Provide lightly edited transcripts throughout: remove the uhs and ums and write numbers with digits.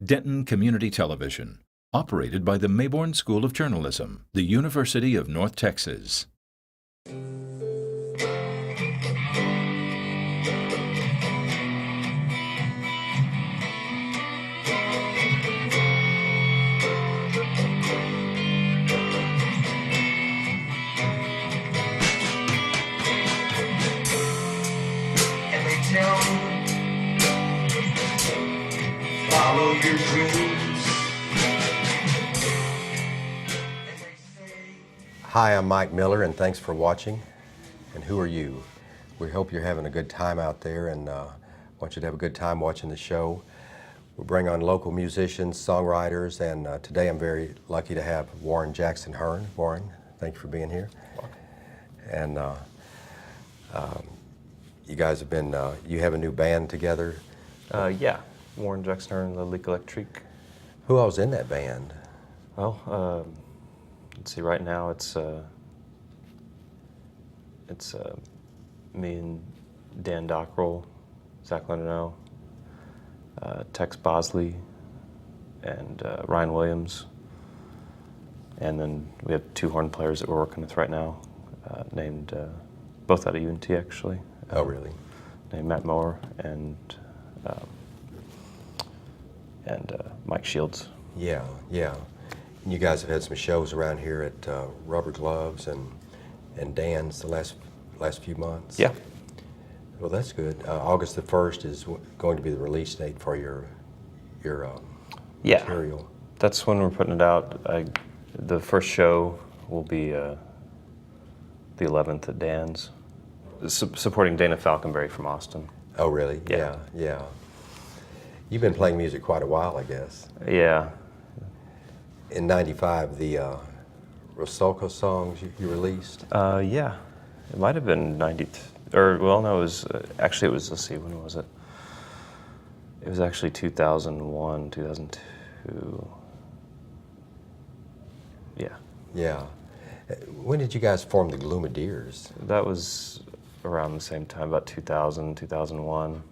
Denton Community Television, operated by the Mayborn School of Journalism, the University of North Texas. Follow your dreams. Hi, I'm Mike Miller, and thanks for watching. And who are you? We hope you're having a good time out there, and want you to have a good time watching the show. We bring on local musicians, songwriters, and today I'm very lucky to have Warren Jackson Hearne. Warren, thank you for being here. And you guys have been, you have a new band together? Yeah, Warren Jackson Hearne, the Leak Electric. Who else in that band? Well, let's see, right now it's me and Dan Dockrell, Zach Lennox, Tex Bosley, and Ryan Williams. And then we have two horn players that we're working with right now, named, both out of UNT actually. Oh, really? Named Matt Moore and Mike Shields. Yeah, yeah. And you guys have had some shows around here at Rubber Gloves and Dan's the last few months. Yeah. Well, that's good. August the 1st is going to be the release date for your Yeah. material. That's when we're putting it out. The first show will be the 11th at Dan's, supporting Dana Falconberry from Austin. Oh, really? Yeah. Yeah. You've been playing music quite a while, I guess. Yeah. In '95, the Rosalco songs you released? Yeah. It might have been 90, or well, no, it was, actually it was, let's see, when was it? It was actually 2001, 2002. Yeah. Yeah. When did you guys form the Gloomadeers? That was around the same time, about 2000, 2001.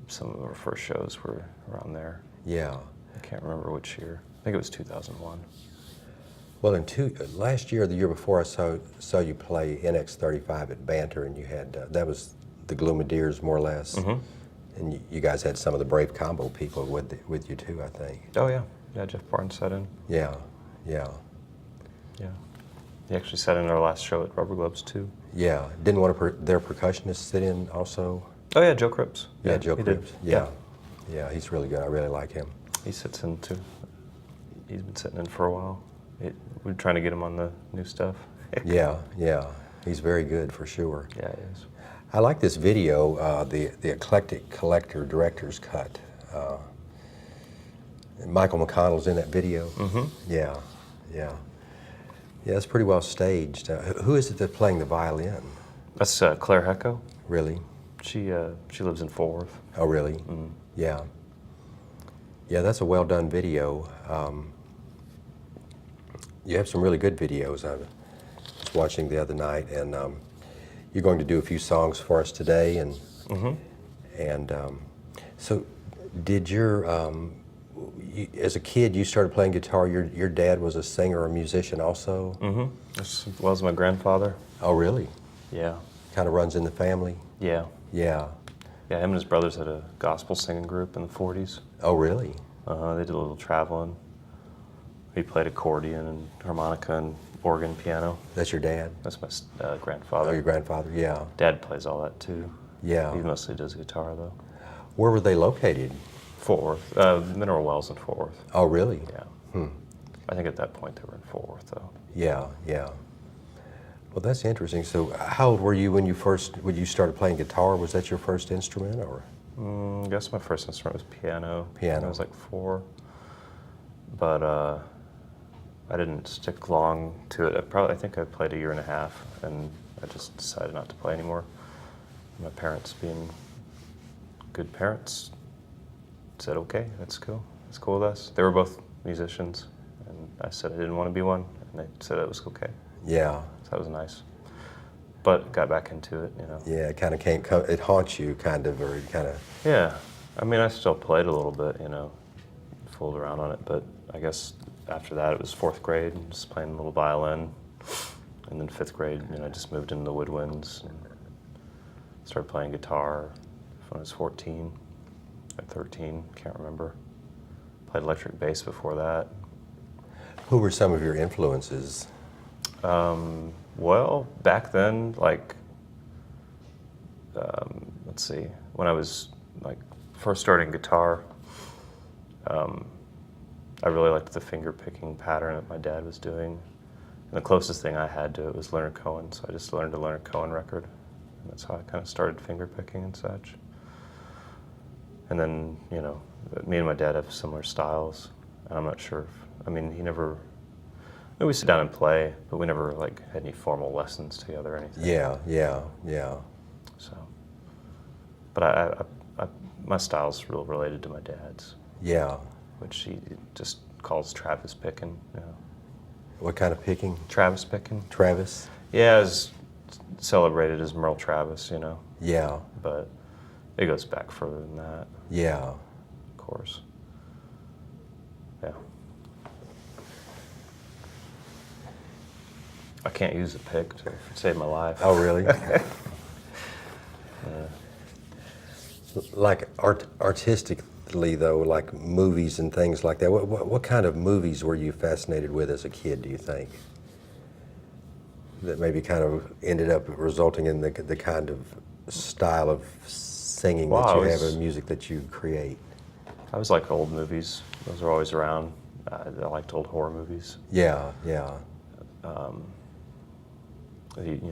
Some of our first shows were around there. Yeah. I can't remember which year. I think it was 2001. Well, last year or the year before, I saw you play NX35 at Banter, and you had, that was the Gloomadeers, more or less. Mm-hmm. And you guys had some of the Brave Combo people with you too, I think. Oh yeah, yeah. Jeff Barnes sat in. Yeah, yeah. Yeah, he actually sat in our last show at Rubber Gloves too. Yeah. Didn't one of their percussionists sit in also? Oh yeah, Joe Cripps. Yeah, Joe he Cripps. did. Yeah. Yeah, he's really good. I really like him. He sits in too. He's been sitting in for a while. We're trying to get him on the new stuff. Yeah, yeah. He's very good for sure. Yeah, he is. I like this video, the Eclectic Collector Director's Cut. Michael McConnell's in that video. Mm-hmm. Yeah, yeah. Yeah, it's pretty well staged. Who is it that's playing the violin? That's Claire Hecko. Really? She lives in Fort Worth. Oh, really? Mm. Yeah. Yeah, that's a well done video. You have some really good videos. I was watching the other night, and you're going to do a few songs for us today. And so, did as a kid, you started playing guitar? Your dad was a singer or a musician also? Mm-hmm. As well as my grandfather. Oh, really? Yeah. Kind of runs in the family? Yeah. Yeah. Yeah, him and his brothers had a gospel singing group in the 40s. Oh, really? They did a little traveling. He played accordion and harmonica and organ, piano. That's your dad? That's my grandfather. Oh, your grandfather, yeah. Dad plays all that too. Yeah. He mostly does guitar though. Where were they located? Fort Worth. Mineral Wells in Fort Worth. Oh, really? Yeah. I think at that point they were in Fort Worth though. Yeah, yeah. Well, that's interesting. So how old were you when you started playing guitar? Was that your first instrument, or? I guess my first instrument was piano. Piano. I was like 4. But I didn't stick long to it. I think I played a year and a half, and I just decided not to play anymore. My parents, being good parents, said, okay, that's cool. It's cool with us. They were both musicians, and I said I didn't want to be one, and they said it was okay. Yeah. So that was nice. But got back into it, you know. Yeah, it kind of it haunts you, kind of, or kind of. Yeah. I mean, I still played a little bit, you know, fooled around on it, but I guess after that it was 4th grade, just playing a little violin. And then 5th grade, you know, I just moved into the woodwinds and started playing guitar when I was 14 or 13, can't remember. Played electric bass before that. Who were some of your influences? Well, back then, like, let's see, when I was like first starting guitar, I really liked the finger picking pattern that my dad was doing. And the closest thing I had to it was Leonard Cohen, so I just learned a Leonard Cohen record. And that's how I kind of started finger picking and such. And then, you know, me and my dad have similar styles. And I'm not sure if, I mean, he never, we sit down and play, but we never like had any formal lessons together or anything. Yeah. So, but I my style's real related to my dad's. Yeah. Which he just calls Travis picking. You know. What kind of picking? Travis picking. Travis? Yeah, as celebrated as Merle Travis, you know. Yeah. But it goes back further than that. Yeah. Of course. Yeah. I can't use a pick to save my life. Oh, really? Like artistically, though, like movies and things like that, what kind of movies were you fascinated with as a kid, do you think? That maybe kind of ended up resulting in the kind of style of singing that you have and music that you create? I was like old movies. Those are always around. I liked old horror movies. Yeah. You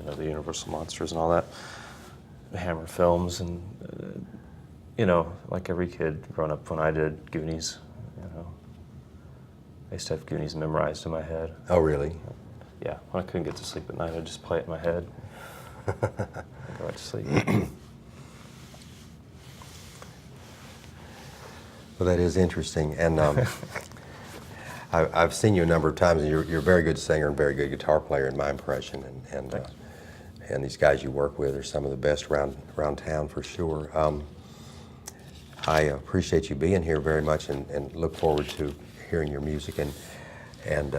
know, the Universal monsters and all that. The Hammer films and, you know, like every kid growing up when I did, Goonies, you know. I used to have Goonies memorized in my head. Oh, really? Yeah, when I couldn't get to sleep at night, I'd just play it in my head. I'd go right to sleep. Well, that is interesting, and I've seen you a number of times, and you're a very good singer and very good guitar player, in my impression, and these guys you work with are some of the best around town for sure. I appreciate you being here very much, and look forward to hearing your music, and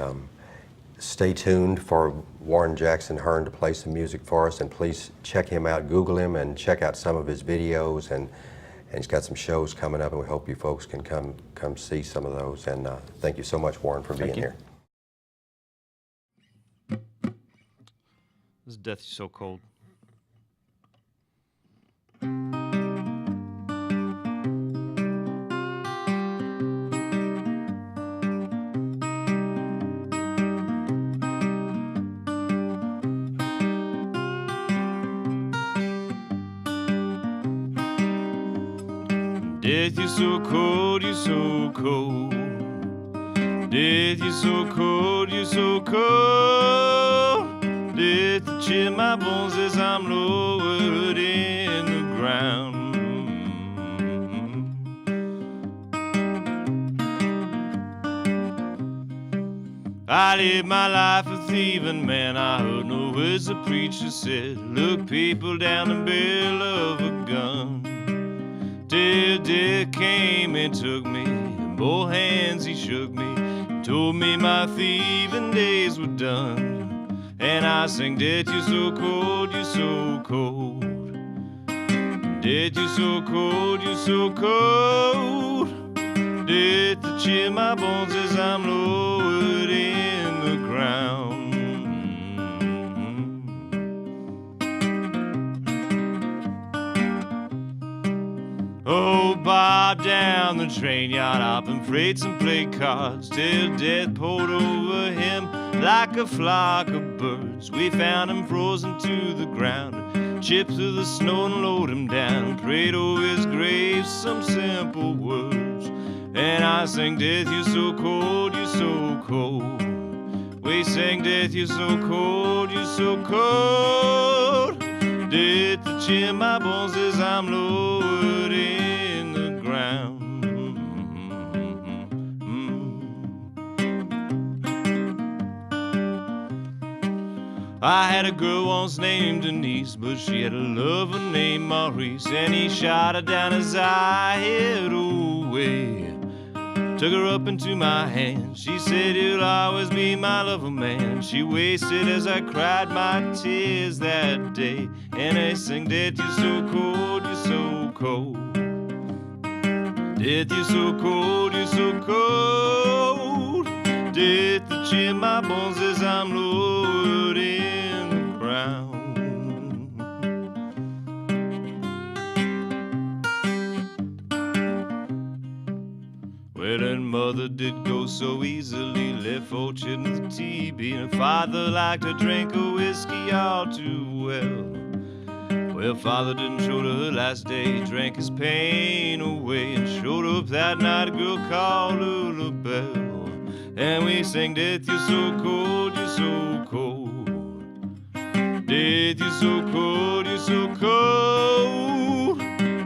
stay tuned for Warren Jackson Hearne to play some music for us, and please check him out, Google him, and check out some of his videos, and he's got some shows coming up, and we hope you folks can come see some of those. And thank you so much, Warren, for being here. This death is so cold. Death, you're so cold, you're so cold. Death, you're so cold, you're so cold. Death, to chill my bones as I'm lowered in the ground. I live my life a thieving, man. I heard no words the preacher said. Look people down the barrel of a gun. Till death came and took me, in both hands he shook me, and told me my thieving days were done. And I sang, death, you're so cold, you're so cold. Death, you're so cold, you're so cold. Death, to chill my bones as I'm lowered in the ground. Oh, Bob down the train yard, hopping freights and played cards till death poured over him like a flock of birds. We found him frozen to the ground, chipped through the snow and lowered him down, prayed over his grave some simple words. And I sang, death, you're so cold, you're so cold. We sang, death, you're so cold, you're so cold. Death, to chill my bones as I'm lowered in the ground. I had a girl once named Denise, but she had a lover named Maurice, and he shot her down as I hid away. Took her up into my hand. She said, "You'll always be my lover, man." She wasted as I cried my tears that day, and I sang, "Death, you're so cold, you're so cold. Death, you're so cold, you're so cold. Death, to chill my bones as I'm lowered in the ground." Well, and mother did go so easily, left for children with TB, and father liked to drink a whiskey all too well. Well, father didn't show to her last day, he drank his pain away, and showed up that night a girl called Lullabelle. And we sang, "Death, you're so cold, you're so cold. Death, you're so cold, you're so cold.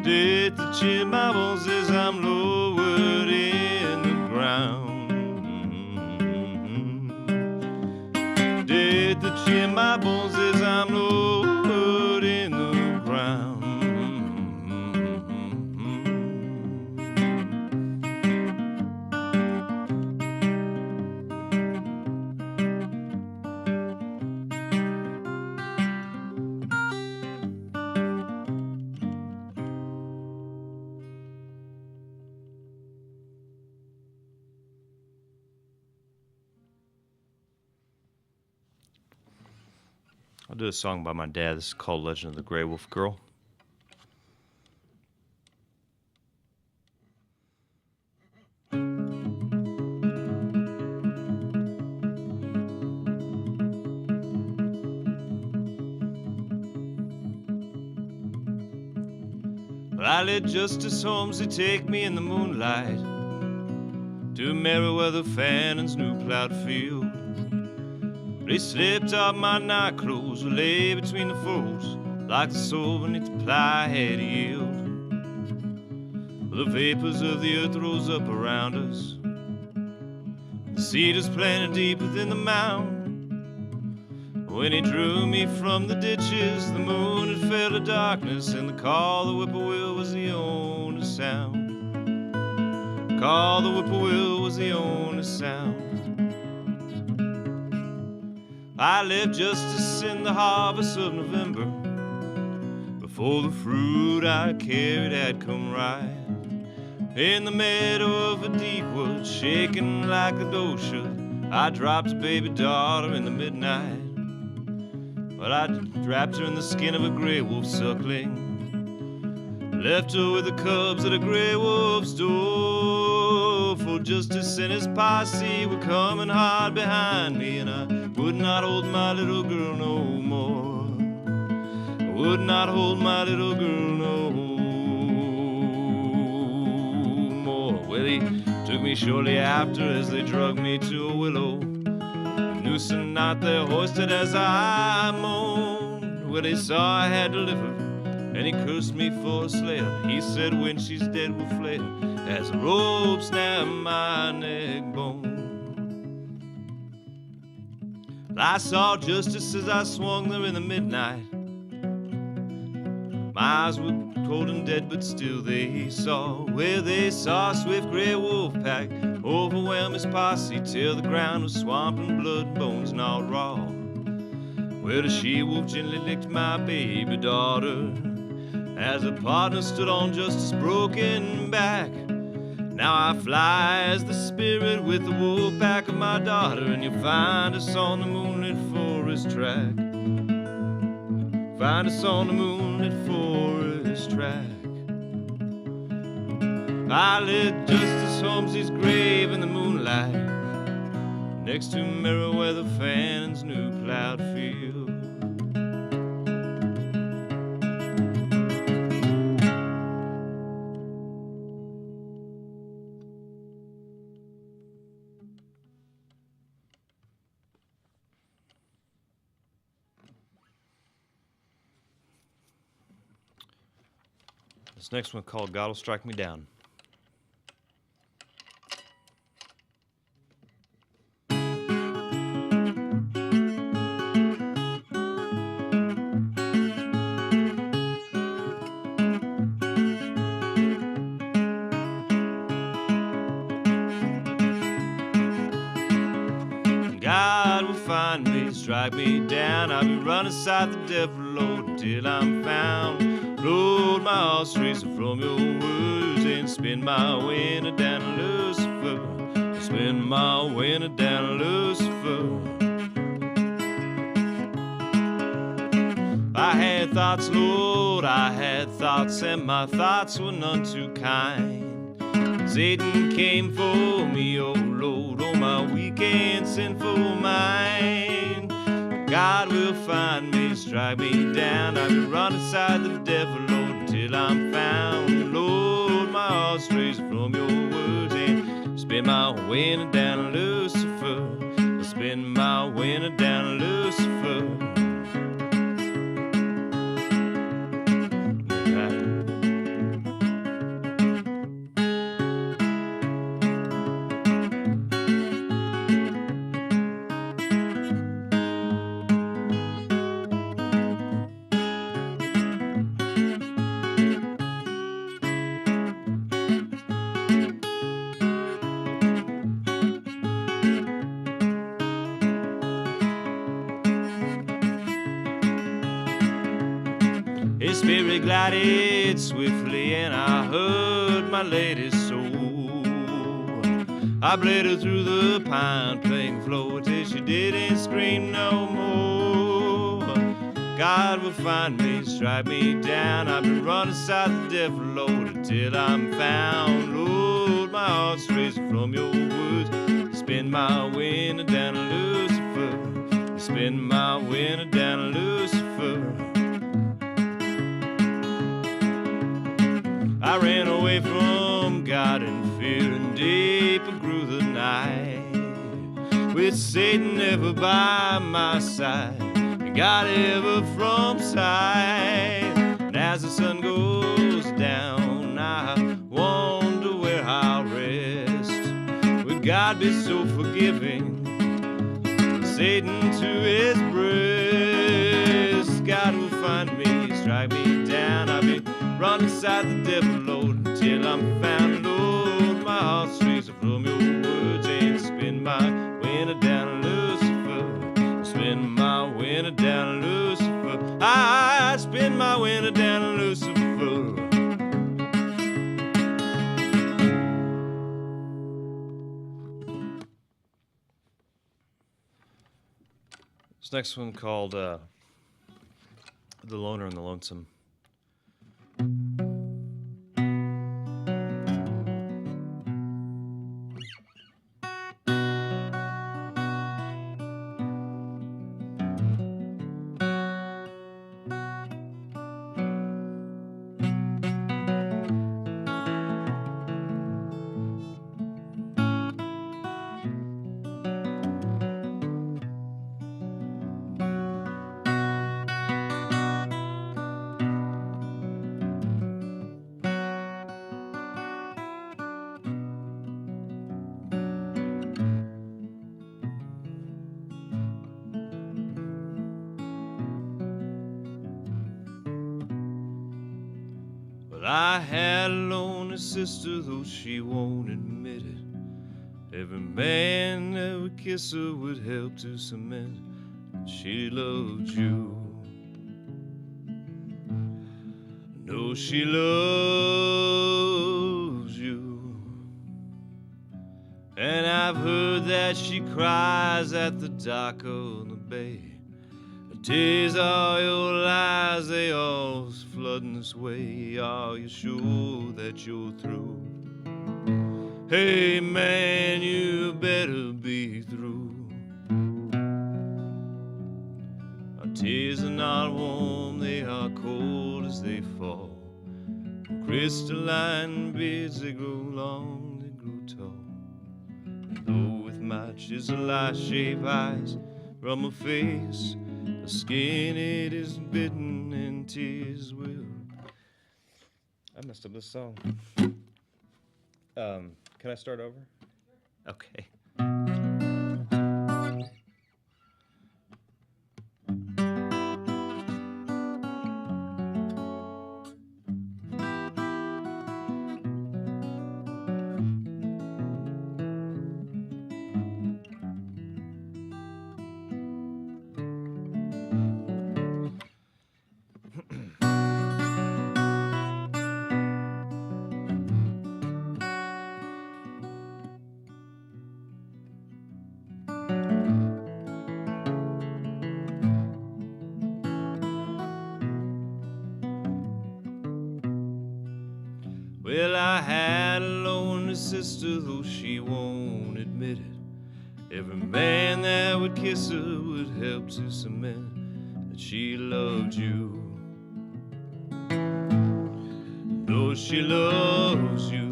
Death, to chill my bones as I'm lowered in the ground. Death, to chill my bones as I'm lowered in the ground." I'll do a song by my dad. This is called Legend of the Grey Wolf Girl. Well, I let Justice Holmesy take me in the moonlight to Meriwether Fannon's new plowed field. They slipped off my night clothes, lay between the furrows like the soul beneath the ply I had yield. The vapors of the earth rose up around us, the cedars planted deep within the mound. When he drew me from the ditches, the moon had fell to darkness, and the call of the whippoorwill was the only sound. Call the whippoorwill was the only sound. I left justice in the harvest of November, before the fruit I carried had come ripe. In the meadow of a deep wood, shaking like a dosha, I dropped a baby daughter in the midnight. Well, I wrapped her in the skin of a gray wolf suckling, left her with the cubs at a gray wolf's door. For justice and his posse were coming hard behind me, and I would not hold my little girl no more. I would not hold my little girl no more. Well, he took me shortly after as they drug me to a willow, noose and knot they hoisted as I moaned. Well, he saw I had delivered, and he cursed me for a slayer. He said, "When she's dead, we'll flay her as a rope snapped my neck bone." I saw justice as I swung there in the midnight. My eyes were cold and dead, but still they saw. Well, they saw a swift gray wolf pack overwhelm his posse till the ground was swamp and blood, bones gnawed raw. Well, the she-wolf gently licked my baby daughter as her partner stood on justice's broken back. Now I fly as the spirit with the wolf pack of my daughter, and you'll find us on the moonlit forest track. Find us on the moonlit forest track. I lit Justice Holmesy's grave in the moonlight, next to Meriwether Fannon's new plowed field. This next one called "God Will Strike Me Down." strike me down. I'll be running aside the devil, Lord, until I'm found. Lord, my heart's racing from your words, and spin my winter down to Lucifer. Spin my winter down to Lucifer. I had thoughts, Lord, I had thoughts, and my thoughts were none too kind. Satan came for me, oh Lord, oh my weak and sinful mind. God will find me, strike me down. I'll be running aside the devil, Lord, until I'm found. Lord, my heart strays from your words, and spin my winter down to Lucifer. Spin my winter down to Lucifer. His spirit glided swiftly, and I heard my lady's soul. I bled her through the pine playing floor till she didn't scream no more. God will find me, strike me down. I've been running aside the devil, Lord, until I'm found. Lord, my heart strays from your words. Spin my winter down to Lucifer. Spin my winter down to Lucifer. I ran away from God in fear, and deeper grew the night, with Satan ever by my side, and God ever from sight. And as the sun goes down, I wonder where I'll rest. Would God be so forgiving? Satan to his breast. God will find me, strike me down. I've been run inside the devil, Lord, until I'm found. Lord, my heart strays from your words, and spin my winter down to Lucifer. Spin my winter down to Lucifer. I spin my winter down to Lucifer. This next one called The Loner and the Lonesome. I had a lonely sister, though she won't admit it. Every man that would kiss her would help to cement that she loved you. No, she loves you. And I've heard that she cries at the dock of the bay. Her tears are your lies, they all flooding this way. Are you sure that you're through? Hey man, you better be through. Our tears are not warm, they are cold as they fall. From crystalline beards, they grow long, they grow tall. And though with my chisel-eye-shaped eyes from her face, the skin it is bitten and tears will. I messed up this song. Can I start over? Okay. Well, I had a lonely sister, though she won't admit it. Every man that would kiss her would help to cement that she loved you. Though she loves you.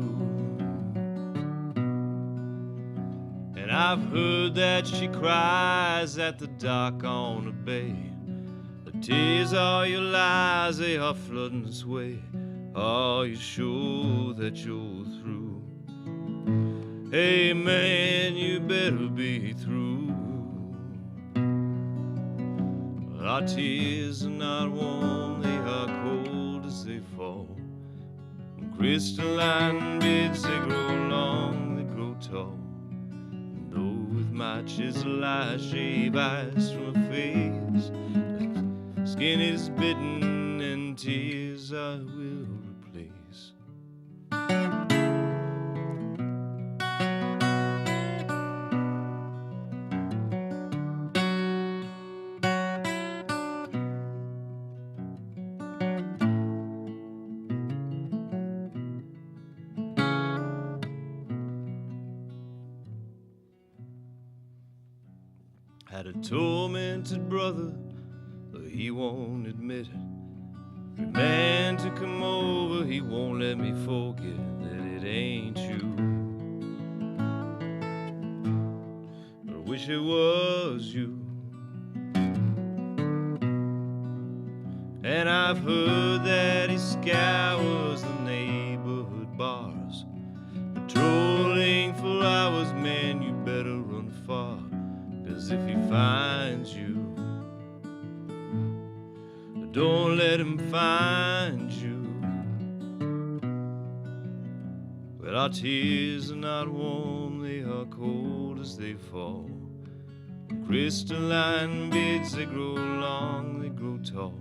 And I've heard that she cries at the dock on the bay. The tears are your lies, they are flooding this way. Are you sure that you're through? Hey man, you better be through. Our tears are not warm, they are cold as they fall. From crystalline beds they grow long, they grow tall. And though with my chisel I shave ice from her face, skin is bitten and tears I will replace. Had a tormented brother, but he won't admit it. Every man to come over, he won't let me forget that it ain't you. But I wish it was you. And I've heard that he scours the neighborhood bars, patrolling for hours. Man, you better run far, 'cause if he finds you, don't let him find you. Well, our tears are not warm, they are cold as they fall. From crystalline beds they grow long, they grow tall.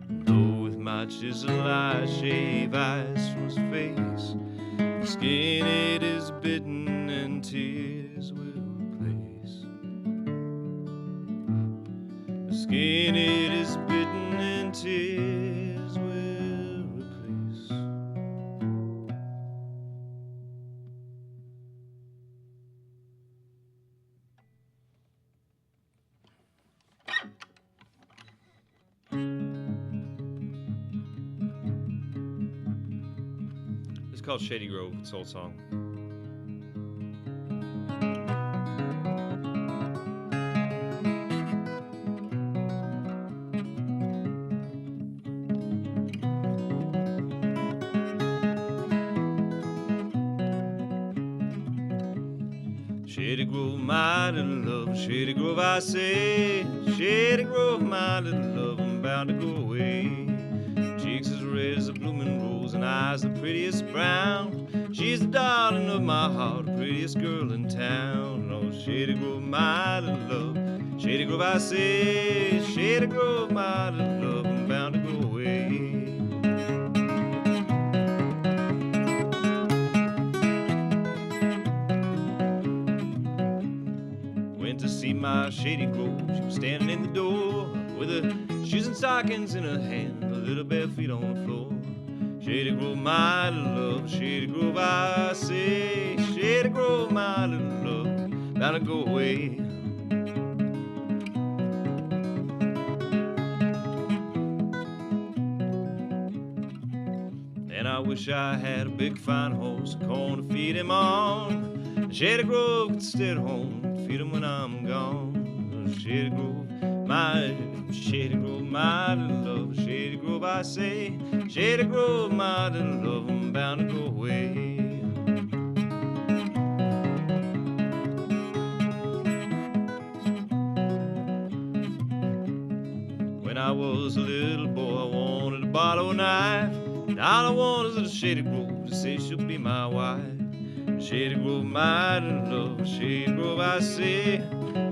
And though with my chisel I shave ice from his face, the skin it is bitten and tears will replace. The skin it is bitten and tears will replace. It's called Shady Grove, it's an old song. Shady Grove, my little love, Shady Grove, I say. Shady Grove, my little love, I'm bound to go away. Cheeks as red as a blooming rose, and eyes the prettiest brown. She's the darling of my heart, the prettiest girl in town. Oh, Shady Grove, my little love, Shady Grove, I say. Shady Grove, my little love, I'm bound to go away. To see my Shady Grove, she was standing in the door with her shoes and stockings in her hand, her little bare feet on the floor. Shady Grove, my little love, Shady Grove, I say. Shady Grove, my little love, bound to go away. And I wish I had a big fine horse, corn to feed him on. Shady Grove could stay at home, feed him when I'm gone. Shady Grove, my Shady Grove, my little love, Shady Grove, I say. Shady Grove, my little love, I'm bound to go away. When I was a little boy, I wanted a bottle knife, and all I want is a Shady Grove to say she'll be my wife. Shady Grove, my little love, Shady Grove, I say.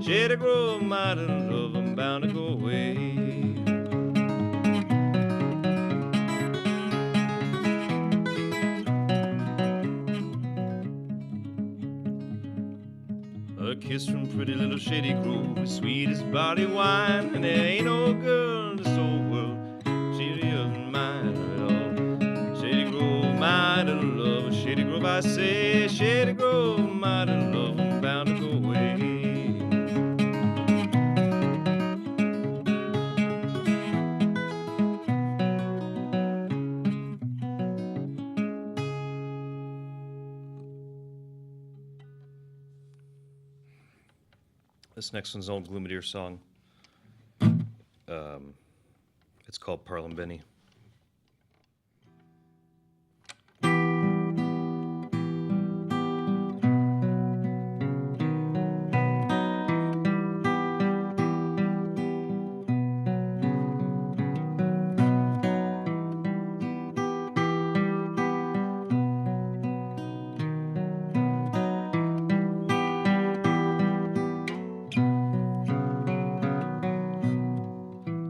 Shady Grove, my little love, I'm bound to go away. A kiss from pretty little Shady Grove is sweet as barley wine, and there ain't no girl in this old world shadier than mine at all. Shady Grove, my Shady Grove, I say, Shady Grove, mighty love, I'm bound to go away. This next one's an old Gloomideer song. It's called Parlin Benny.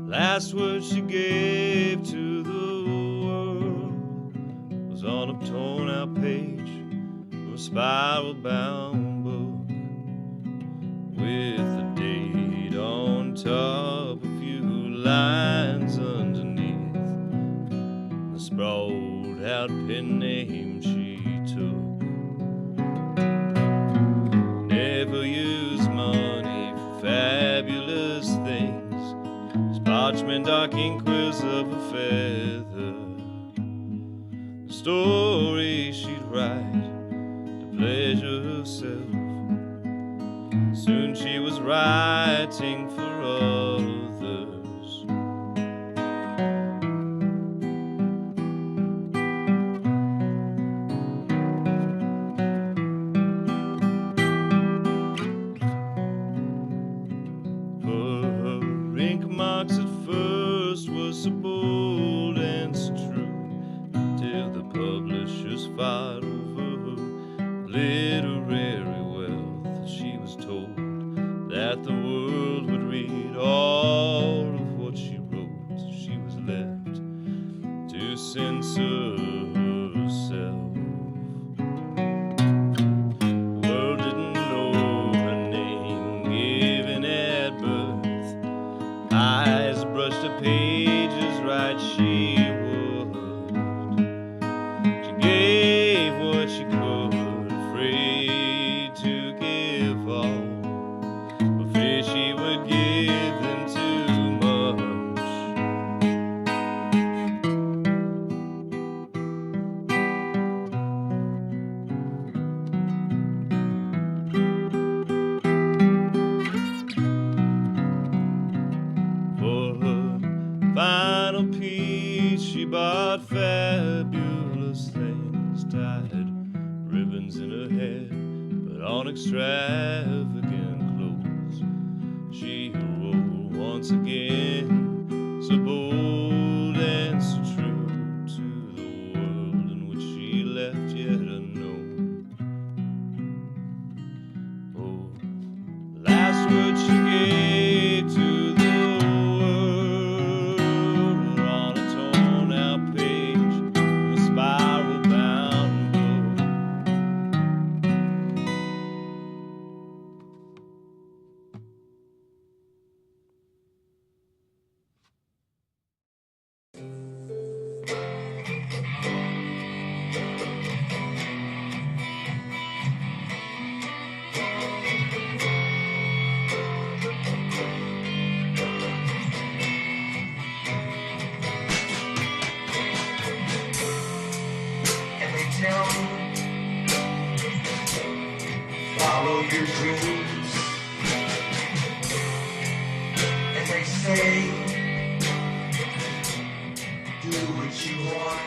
Last word she gave to the world was on a torn out page of a spiral bound book with the date on top, a few lines underneath, the sprawled out pen name she took. Never use money for fabulous things, parchment dark ink quiz of a feather. The story she'd write to pleasure herself. Soon she was writing for others. Her ink marks at first were so bold and so true, till the publishers fought over her literary wealth. She was told that the world would read all of what she wrote. She was left to censor herself. The world didn't know her name given at birth. Eyes brushed the pages right, she would. She gave what she could, afraid to give all, afraid she would give them too much. For her final piece, she bought fabulous things, tied ribbons in her hair, put on extravagant clothes. She wrote once again, so bold and so true, to the world in which she left yet unknown. Oh, the last word she gave to the world on a torn out page of a spiral bound book. And they tell me, follow your dreams. And they say, do what you want.